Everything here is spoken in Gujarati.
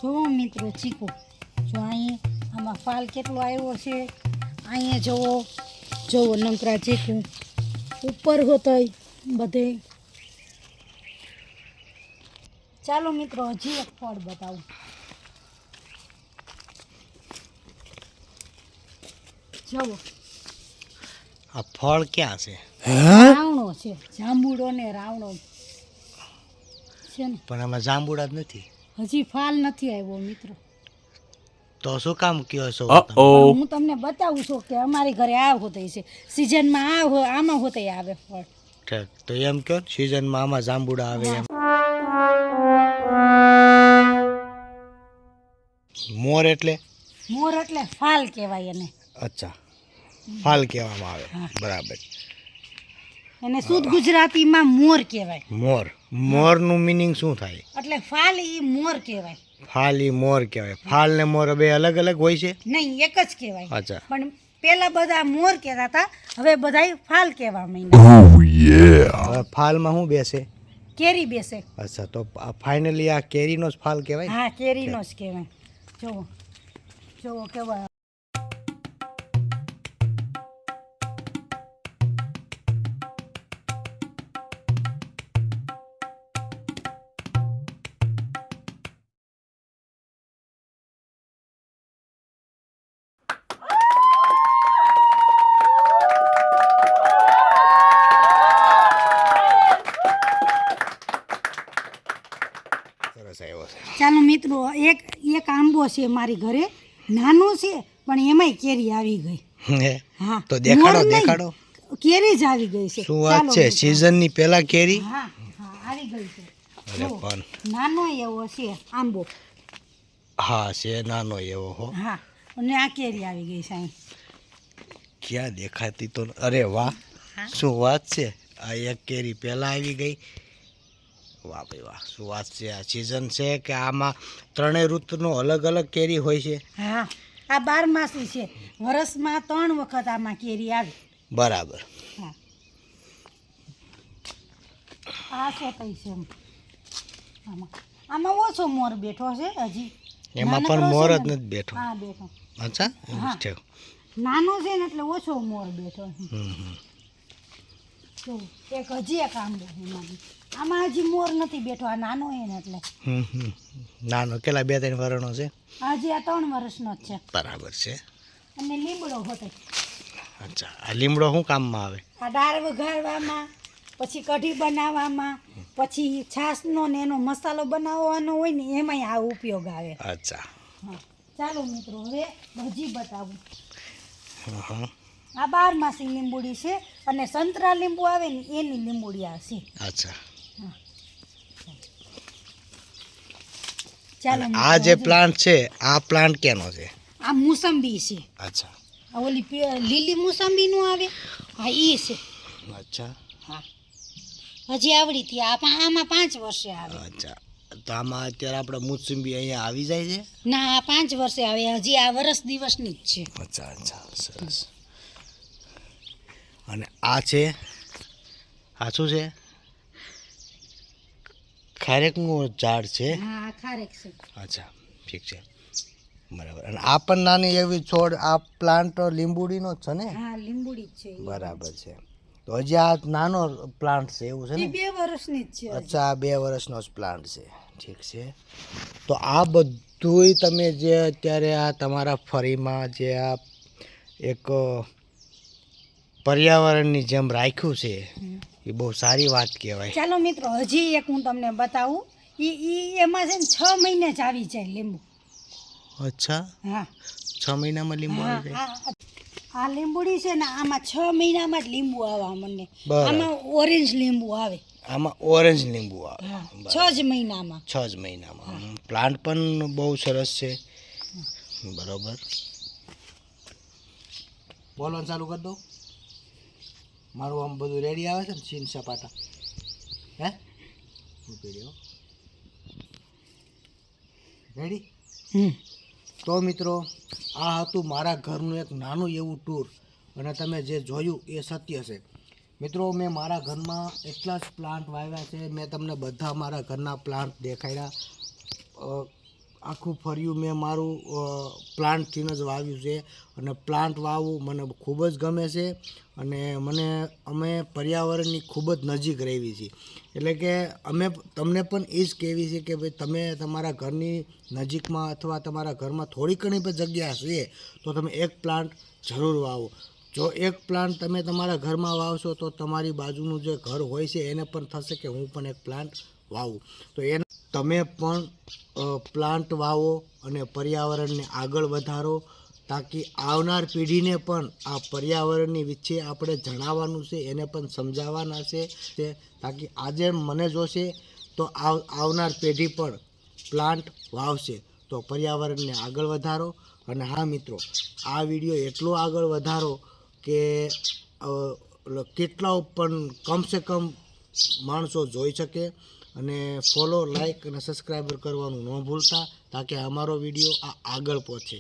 જુઓ મિત્રો ચીકુ, જો અહીં આમાં ફાલ કેટલો આવ્યો છે. અહીંયા જુઓ નંકરા ચીકુ ઉપર હોતોય બધે. ચાલો મિત્રો હજી એક ફળ બતાવું. જુઓ આ ફળ ક્યાં છે? રાવણો છે, જાંબુડો ને રાવણો છે ને. પણ આમાં જાંબુડા જ નથી. હજી ફાલ નથી આવ્યો મિત્રો. તો શું કામ કયો છો? હું તમને બતાવું છું કે અમારી ઘરે આ હોતે છે સિઝનમાં, આમાં હોતે આવે ફળ. ઠીક, તો એમ કયો સિઝનમાં આમાં જાંબુડા આવે એમ. મોર એટલે ફાલ કહેવાય એને. અચ્છા, ફાલ કહેવામાં આવે. બરાબર. એને શુદ્ધ ગુજરાતીમાં મોર કહેવાય. મોરનું મિનિંગ શું થાય? એટલે ફાલ ઈ મોર કહેવાય. ફાલ ઈ મોર કહેવાય. ફાલ ને મોર બે અલગ અલગ હોય છે? નહીં, એક જ કહેવાય. અચ્છા. પણ પેલા બધા મોર કહેતા હતા, હવે બધાય ફાલ કહેવા માંડ્યા. હવે ફાલમાં શું બેસે? કેરી બેસે. અચ્છા, તો ફાઇનલી આ કેરીનો જ ફાલ કહેવાય? હા, કેરીનો જ કહેવાય. જુઓ કેવા. ચાલો મિત્રો, એક આંબો છે મારી ઘરે, નાનો છે પણ એમાંય કેરી આવી ગઈ. હા, તો દેખાડો. કેરી જ આવી ગઈ છે. શું વાત છે? સીઝનની પહેલા કેરી? હા, આવી ગઈ છે. અરે પણ નાનો એવો છે આંબો. હા, છે નાનો એવો હો. હા, અને આ કેરી આવી ગઈ છે અહીં. ક્યાં દેખાતી તો? અરે વાહ, શું વાત છે! આ એક કેરી પહેલા આવી ગઈ. વાહ ભાઈ વાહ, શું વાત છે! આ સિઝન છે કે આમાં ત્રણેય ઋતુનો અલગ અલગ કેરી હોય છે? હા, આ 12 છે. વર્ષમાં 3 વખત આમાં કેરી આવે. બરાબર. હા, આ સોતઈ છે. આમાં ઓછો મોર બેઠો છે હજી. એમાં પણ મોર જ નથી બેઠો. હા, બેઠો. અચ્છા, નાનો છે ને એટલે ઓછો મોર બેઠો છે. એક હજી એક આંબો આમાં હજી મોર નથી બેઠો. આ નાનો છે ને એટલે. નાનો કેટલા 2-3 વર્ષનો છે? હજી આ 3 વર્ષનો જ છે. બરાબર છે. અને લીમડો હોતો. અચ્છા, આ લીમડો શું કામમાં આવે? આ દાળ વઘારવામાં, પછી કઢી બનાવવામાં, પછી છાશનો ને એનો મસાલો બનાવવાનો હોય ને એમાંય આ ઉપયોગ આવે. અચ્છા. હા, ચાલો મિત્રો હવે હજી બતાવું. આ 12 લીંબુડી છે અને સંતરા લીંબુ આવે ને એની લીંબુડી આ છે. અચ્છા. ચાલો, આ જે પ્લાન્ટ છે, આ પ્લાન્ટ કેનો છે? આ મોસંબી છે. અચ્છા. આ ઓલી લીલી મોસંબી નું આવે, હા ઈ છે. અચ્છા. હા, હજી આવડી હતી. આમાં 5 વર્ષે આવે. અચ્છા, તો આમાં અત્યારે આપણે મોસંબી અહીંયા આવી જાય છે? ના, આ 5 વર્ષે આવે. હજી આ વર્ષ દિવસની જ છે. અચ્છા, સરસ. અને આ છે, આ શું છે? ખારેકનું ઝાડ છે? હા, ખારેક છે. અચ્છા, ઠીક છે. બરાબર. અને આ પણ નાની એવી છોડ, આ પ્લાન્ટ લીંબુડીનો જ છે ને? હા, લીંબુડી જ છે. બરાબર છે. તો હજી આ નાનો પ્લાન્ટ છે એવું છે ને? 2 વર્ષની જ છે. અચ્છા, 2 વર્ષનો જ પ્લાન્ટ છે. ઠીક છે. તો આ બધુંય તમે જે અત્યારે આ તમારા ફળીમાં જે આ એક પર્યાવરણની જેમ રાખ્યું છે એ બહુ સારી વાત કહેવાય. ચાલો મિત્રો, હજી એક હું તમને બતાવું. એમાં છે ને 6 મહિને જ આવી જાય લીંબુ. અચ્છા. હા, 6 મહિનામાં લીંબુ આવી જાય? આ લીંબુડી છે ને, આમાં 6 મહિનામાં જ લીંબુ આવવા મને. આમાં ઓરેન્જ લીંબુ આવે. આમાં ઓરેન્જ લીંબુ આવે. 6 જ મહિનામાં. 6 જ મહિનામાં. પ્લાન્ટ પણ બહુ સરસ છે. બરોબર. બોલવાનું ચાલુ કરી દઉં? મારું આમ બધું રેડી આવે છે ને, સીન સપાટા? હે, રેડી? તો મિત્રો, આ હતું મારા ઘરનું એક નાનું એવું ટૂર. અને તમે જે જોયું એ સત્ય છે. મિત્રો, મેં મારા ઘરમાં એટલા જ પ્લાન્ટ વાવ્યા છે. મેં તમને બધા મારા ઘરના પ્લાન્ટ દેખાડ્યા. આખું ફર્યું મેં મારું પ્લાન્ટથી જ વાવ્યું છે અને પ્લાન્ટ વાવવું મને ખૂબ જ ગમે છે અને અમે પર્યાવરણની ખૂબ જ નજીક રહેવી છીએ એટલે કે અમે તમને પણ એ જ કહેવી છે કે ભાઈ તમે તમારા ઘરની નજીકમાં અથવા તમારા ઘરમાં થોડી ઘણી પણ જગ્યા છે તો તમે એક પ્લાન્ટ જરૂર વાવો. જો એક પ્લાન્ટ તમે તમારા ઘરમાં વાવશો તો તમારી બાજુનું જે ઘર હોય છે એને પણ થશે કે હું પણ એક પ્લાન્ટ વાવું. તો એને તમે પણ પ્લાન્ટ વાવો અને પર્યાવરણને આગળ વધારો તાકી આવનાર પેઢીને પણ આ પર્યાવરણની વિશે આપણે જણાવવાનું છે, એને પણ સમજાવવાના છે તાકી આજે મને જોશે તો આવનાર પેઢી પણ પ્લાન્ટ વાવશે. તો પર્યાવરણને આગળ વધારો. અને હા મિત્રો, આ વિડીયો એટલો આગળ વધારો કે કેટલાઓ પણ કમસે કમ માણસો જોઈ શકે અને ફોલો, લાઈક અને સબસ્ક્રાઈબર કરવાનું ન ભૂલતા તાકે અમારો વિડીયો આગળ પહોંચે.